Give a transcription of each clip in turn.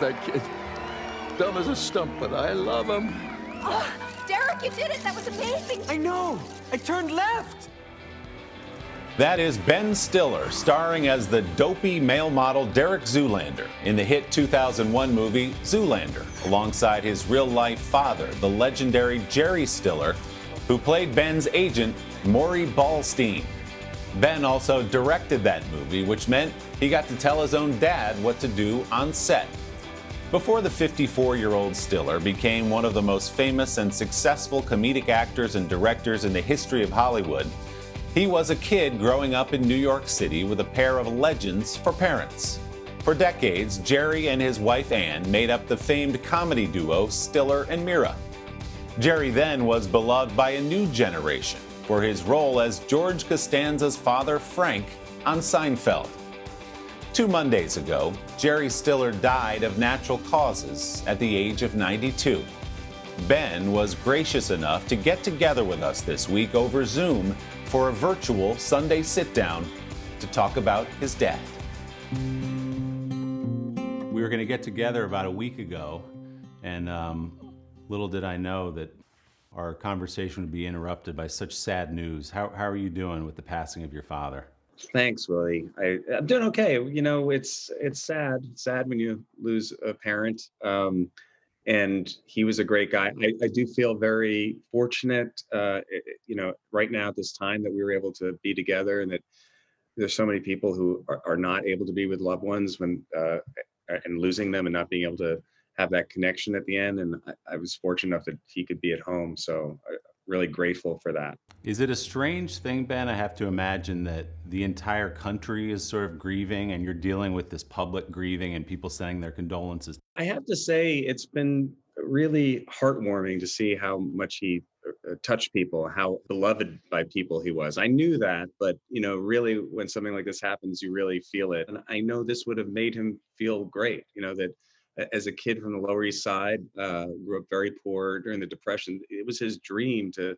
that kid. Dumb as a stump, but I love him. Oh, Derek, you did it. That was amazing. I know. I turned left. That is Ben Stiller, starring as the dopey male model Derek Zoolander in the hit 2001 movie Zoolander, alongside his real-life father, the legendary Jerry Stiller, who played Ben's agent, Maury Ballstein. Ben also directed that movie, which meant he got to tell his own dad what to do on set. Before the 54-year-old Stiller became one of the most famous and successful comedic actors and directors in the history of Hollywood, he was a kid growing up in New York City with a pair of legends for parents. For decades, Jerry and his wife Ann made up the famed comedy duo Stiller and Mira. Jerry then was beloved by a new generation for his role as George Costanza's father Frank on Seinfeld. 2 Mondays ago, Jerry Stiller died of natural causes at the age of 92. Ben was gracious enough to get together with us this week over Zoom for a virtual Sunday Sitdown to talk about his dad. We were going to get together about a week ago, and little did I know that our conversation would be interrupted by such sad news. How are you doing with the passing of your father? Thanks, Willie. I'm doing okay. You know, it's sad. It's sad when you lose a parent. And he was a great guy. I do feel very fortunate, right now at this time that we were able to be together, and that there's so many people who are not able to be with loved ones when and losing them and not being able to have that connection at the end. And I was fortunate enough that he could be at home. So really grateful for that. Is it a strange thing, Ben? I have to imagine that the entire country is sort of grieving and you're dealing with this public grieving and people sending their condolences. I have to say it's been really heartwarming to see how much he touched people, how beloved by people he was. I knew that, but really when something like this happens, you really feel it. And I know this would have made him feel great, that as a kid from the Lower East Side, grew up very poor during the Depression. It was his dream to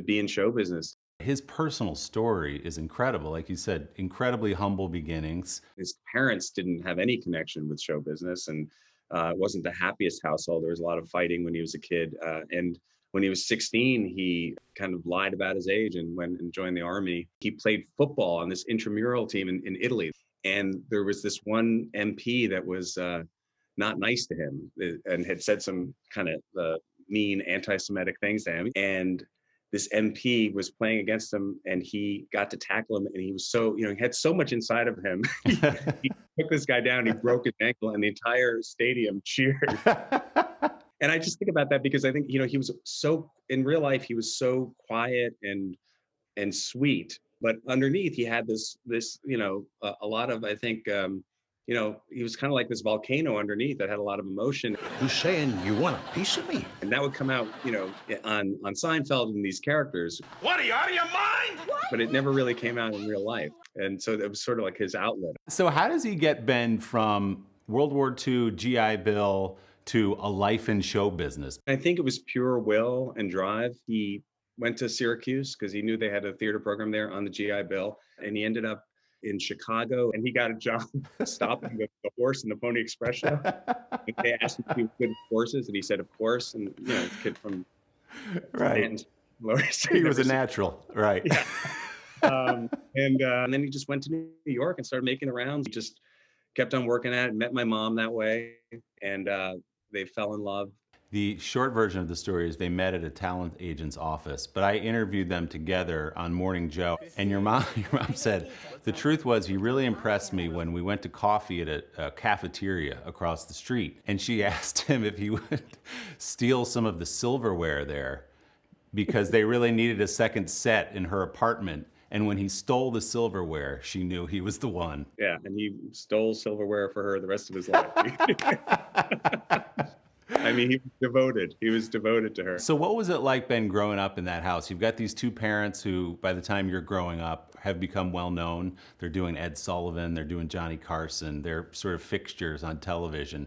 be in show business. His personal story is incredible. Like you said, incredibly humble beginnings. His parents didn't have any connection with show business, and it wasn't the happiest household. There was a lot of fighting when he was a kid. And when he was 16, he kind of lied about his age and went and joined the army. He played football on this intramural team in Italy. And there was this one MP that was not nice to him and had said some kind of mean anti-Semitic things to him. And this MP was playing against him and he got to tackle him. And he was so, he had so much inside of him. He took this guy down, he broke his ankle, and the entire stadium cheered. And I just think about that because I think, he was so, in real life, he was so quiet and sweet. But underneath, he had this, a lot of, I think, he was kind of like this volcano underneath that had a lot of emotion. You saying you want a piece of me? And that would come out, on Seinfeld and these characters. What, are you out of your mind? But it never really came out in real life. And so it was sort of like his outlet. So how does he get Ben from World War II, GI Bill, to a life in show business? I think it was pure will and drive. He went to Syracuse because he knew they had a theater program there on the GI Bill. And he ended up in Chicago, and he got a job stopping the Horse and the Pony Express show. They asked him if he was good with horses, and he said, "Of course." And the kid from right, he was a natural, right? Yeah. And then he just went to New York and started making the rounds. He just kept on working at it. Met my mom that way, and they fell in love. The short version of the story is they met at a talent agent's office, but I interviewed them together on Morning Joe. And your mom said, the truth was he really impressed me when we went to coffee at a cafeteria across the street. And she asked him if he would steal some of the silverware there because they really needed a second set in her apartment. And when he stole the silverware, she knew he was the one. Yeah, and he stole silverware for her the rest of his life. I mean, he was devoted. He was devoted to her. So what was it like, Ben, growing up in that house? You've got these two parents who, by the time you're growing up, have become well-known. They're doing Ed Sullivan. They're doing Johnny Carson. They're sort of fixtures on television.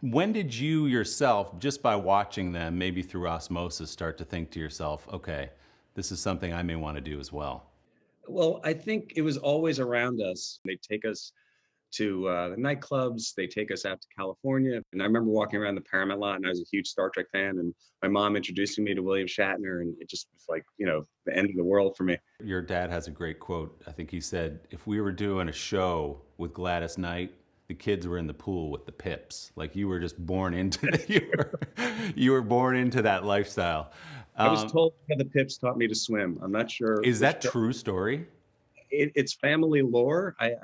When did you yourself, just by watching them, maybe through osmosis, start to think to yourself, okay, this is something I may want to do as well? Well, I think it was always around us. They'd take us to the nightclubs. They take us out to California. And I remember walking around the Paramount lot, and I was a huge Star Trek fan. And my mom introducing me to William Shatner, and it just was like, the end of the world for me. Your dad has a great quote. I think he said, if we were doing a show with Gladys Knight, the kids were in the pool with the pips. Like you were just born into you were born into that lifestyle. I was told that the pips taught me to swim. I'm not sure. Is that true story? It's family lore. I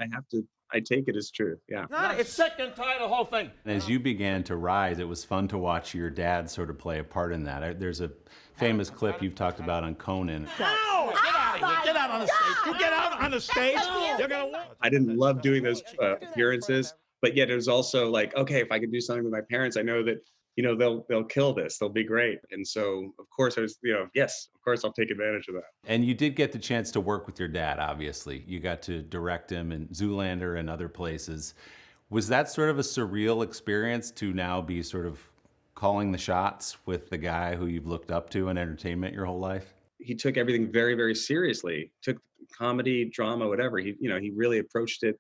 take it as true. Yeah. It's sick and tired of the whole thing. And as you began to rise, it was fun to watch your dad sort of play a part in that. There's a famous clip you've talked about on Conan. No! Get out of here! Get out on the stage! You get out on the stage! You're gonna walk. I didn't love doing those appearances, but yet it was also like, okay, if I could do something with my parents, I know that they'll kill this. They'll be great. And so, of course, I was, yes, of course, I'll take advantage of that. And you did get the chance to work with your dad, obviously. You got to direct him in Zoolander and other places. Was that sort of a surreal experience to now be sort of calling the shots with the guy who you've looked up to in entertainment your whole life? He took everything very, very seriously. Took comedy, drama, whatever. He really approached it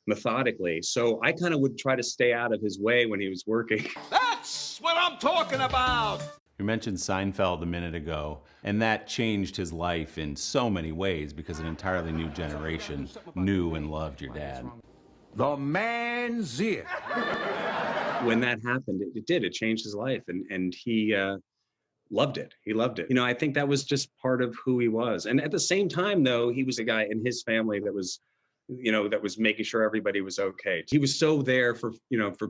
methodically. So I kind of would try to stay out of his way when he was working. That's what I'm talking about! You mentioned Seinfeld a minute ago, and that changed his life in so many ways because an entirely new generation knew and loved your dad. The man's it. When that happened, it did. It changed his life, and he loved it. He loved it. I think that was just part of who he was. And at the same time, though, he was a guy in his family that was making sure everybody was okay. He was so there for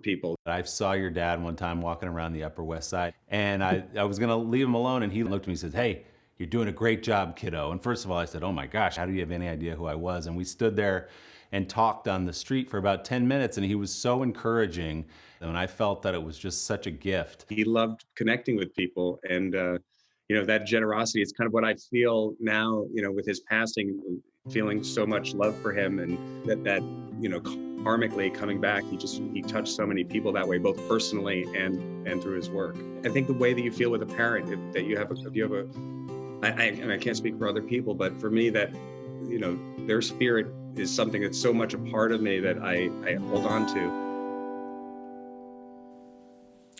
people. I saw your dad one time walking around the Upper West Side, and I was going to leave him alone, and he looked at me and said, "Hey, you're doing a great job, kiddo." And first of all, I said, "Oh my gosh, how do you have any idea who I was?" And we stood there and talked on the street for about 10 minutes, and he was so encouraging, and I felt that it was just such a gift. He loved connecting with people, and that generosity is kind of what I feel now, with his passing, feeling so much love for him, and that karmically coming back, he touched so many people that way, both personally and through his work. I think the way that you feel with a parent, I can't speak for other people, but for me, that their spirit is something that's so much a part of me that I hold on to.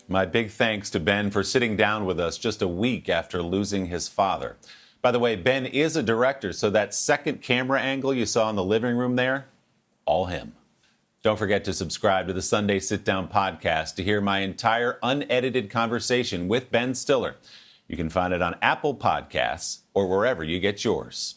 My big thanks to Ben for sitting down with us just a week after losing his father. By the way, Ben is a director, so that second camera angle you saw in the living room there, all him. Don't forget to subscribe to the Sunday Sitdown podcast to hear my entire unedited conversation with Ben Stiller. You can find it on Apple Podcasts or wherever you get yours.